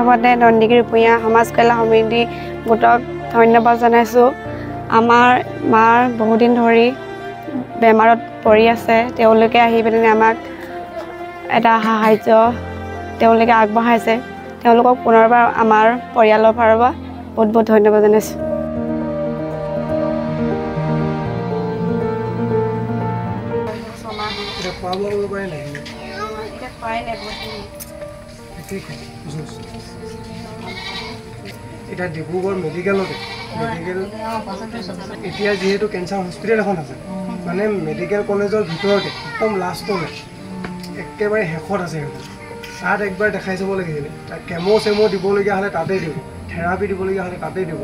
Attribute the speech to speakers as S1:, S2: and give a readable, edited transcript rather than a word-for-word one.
S1: প্ৰথমতে নন্দীগিৰি উপূঞা সমাজ কল্যাণ সমিতি গোটক ধন্যবাদ জনাইছোঁ। আমাৰ মাৰ বহুদিন ধৰি বেমাৰত পৰি আছে, তেওঁলোকে আহি পিনে আমাক এটা সাহাৰ্য তেওঁলোকে আগবঢ়াইছে। তেওঁলোকক পুনৰবাৰ আমাৰ পৰিয়ালৰ ফালৰ পৰা বহুত বহুত ধন্যবাদ জনাইছোঁ।
S2: এটা ডিব্ৰুগড় মেডিকেলতে এতিয়া যিহেতু কেঞ্চাৰ হস্পিটেল এখন আছে, মানে মেডিকেল কলেজৰ ভিতৰতে একদম লাষ্টলৈ একেবাৰে শেষত আছে সেইখন। তাত একবাৰ দেখাই চাব লাগিছিলে। তাত কেমো চেমো দিবলগীয়া হ'লে তাতেই দিব, থেৰাপি দিবলগীয়া হ'লে তাতেই দিব।